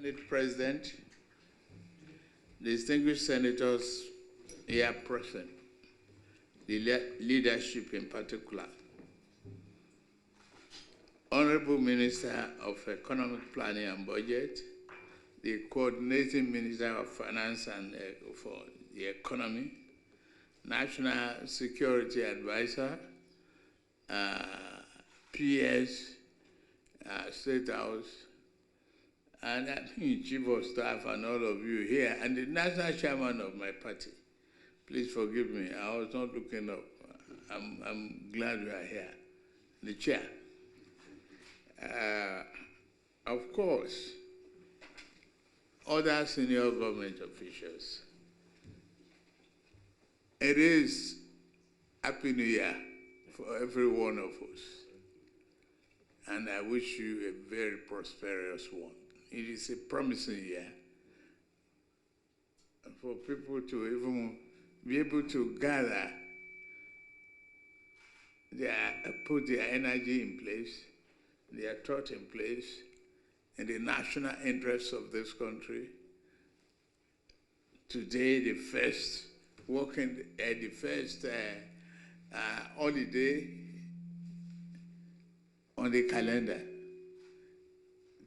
Senate President, distinguished senators here present, the leadership in particular, Honorable Minister of Economic Planning and Budget, the Coordinating Minister of Finance and for the Economy, National Security Advisor, PS, State House, and Chief of Staff and all of you here, and the National Chairman of my party. Please forgive me, I was not looking up. I'm glad you are here. The chair. Of course, other senior government officials. It is Happy New Year for every one of us. And I wish you a very prosperous one. It is a promising year for people to even be able to gather, put their energy in place, their thought in place, in the national interests of this country. Today, the first holiday on the calendar.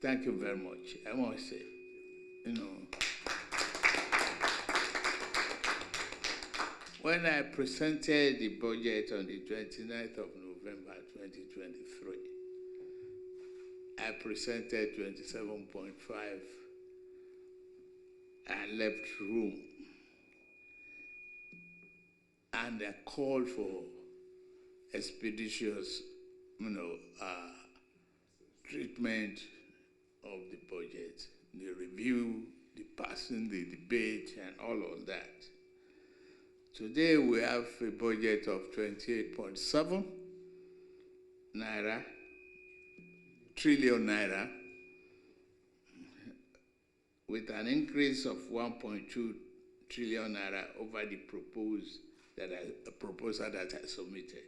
Thank you very much. I want to say, when I presented the budget on the 29th of November 2023, I presented 27.5 and left room. And I called for expeditious, treatment of the budget, the review, the passing, the debate, and all of that. Today we have a budget of 28.7 trillion naira, with an increase of 1.2 trillion naira over the proposal that I submitted.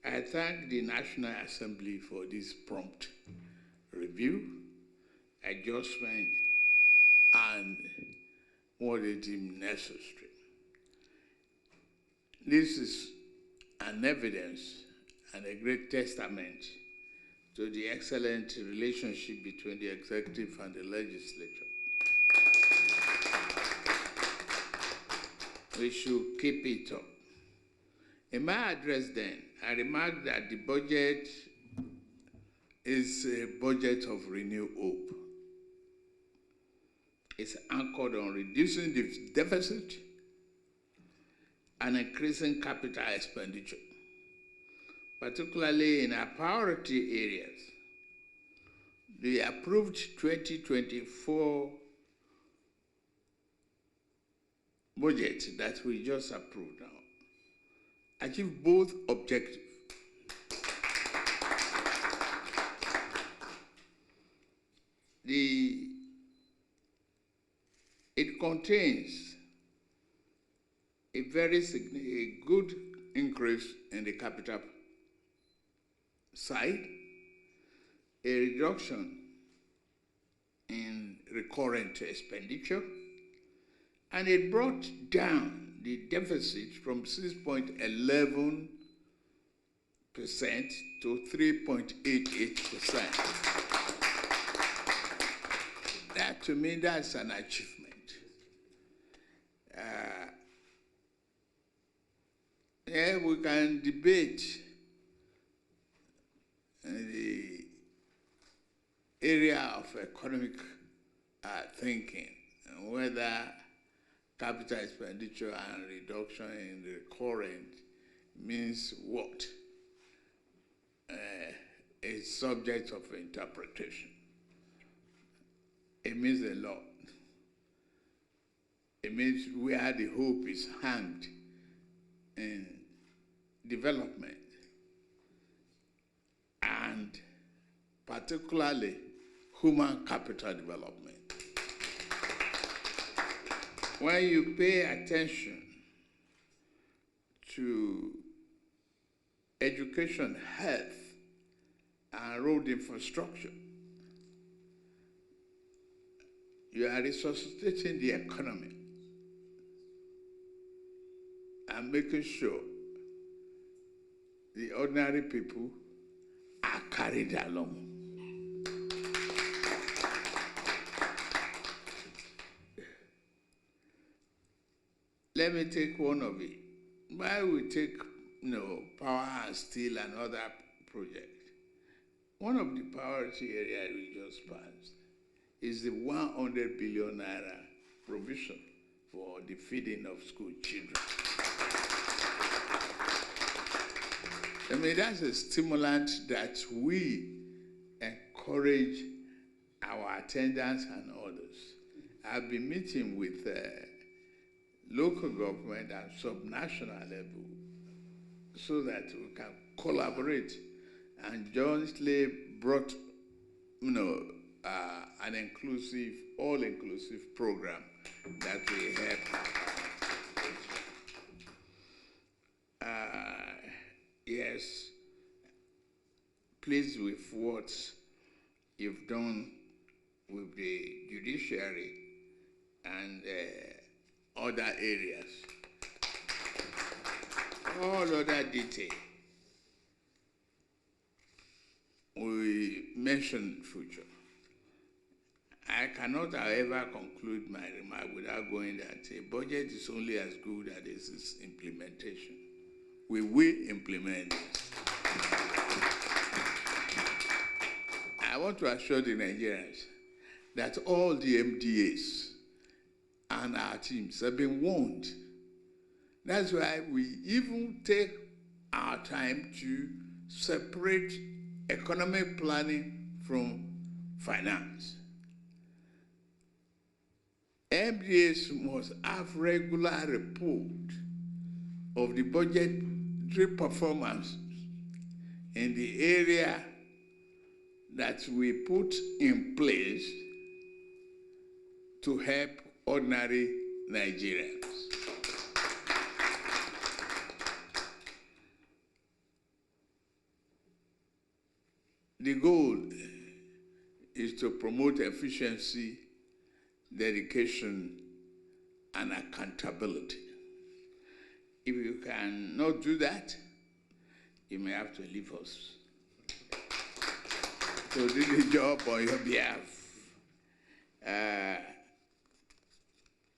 I thank the National Assembly for this prompt review, adjustment, and what they deem necessary. This is an evidence and a great testament to the excellent relationship between the executive and the legislature. We should keep it up. In my address then, I remarked that the budget is a budget of renewed hope. It's anchored on reducing the deficit and increasing capital expenditure, particularly in our priority areas. The approved 2024 budget that we just approved now achieve both objectives. It contains a good increase in the capital side, a reduction in recurrent expenditure, and it brought down the deficit from 6.11% to 3.88%. That, to me, that's an achievement. We can debate the area of economic thinking, whether capital expenditure and reduction in the current means what. It's subject of interpretation. It means a lot. It means where the hope is hanged in development. and particularly human capital development. When you pay attention to education, health, and road infrastructure, you are resuscitating the economy and making sure the ordinary people are carried along. Let me take one of it. Why we take power and steel and other projects? One of the priority areas we just passed is the 100 billion naira provision for the feeding of school children. I mean, that's a stimulant that we encourage our attendants and others. I've been meeting with local government and subnational level so that we can collaborate and jointly brought, an inclusive, all-inclusive program that we have. Yes, pleased with what you've done with the judiciary and other areas. All other detail we mentioned future. I cannot, however, conclude my remark without going that a budget is only as good as its implementation. We will implement this. I want to assure the Nigerians that all the MDAs and our teams have been warned. That's why we even take our time to separate economic planning from finance. MDAs must have regular report of the budgetary performance in the area that we put in place to help ordinary Nigerians. The goal is to promote efficiency, dedication, and accountability. If you cannot do that, you may have to leave us to do the job on your behalf.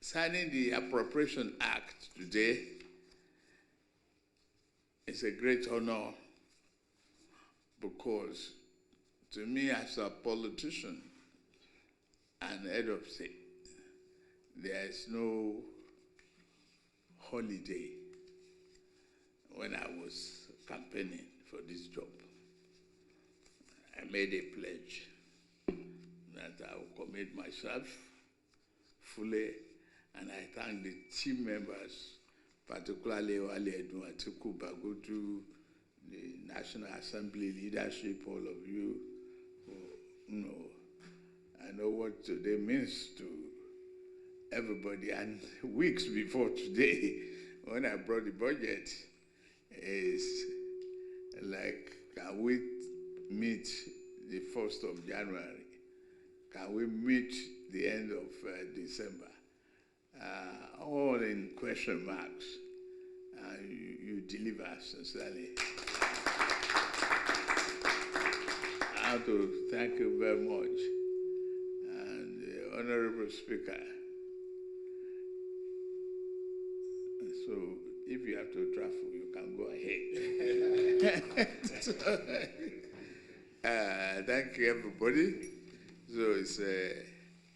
Signing the Appropriation Act today is a great honor because to me as a politician and head of state, there is no holiday when I was campaigning for this job. I made a pledge that I will commit myself fully, and I thank the team members, particularly Wale, Edun, Atiku, Bagudu, the National Assembly leadership, all of you, I know what today means to everybody. And weeks before today, when I brought the budget, is like, can we meet the 1st of January? Can we meet the end of December? All in question marks. You deliver sincerely. I want to thank you very much. And the Honorable Speaker. So if you have to travel, you can go ahead. Thank you, everybody. So it's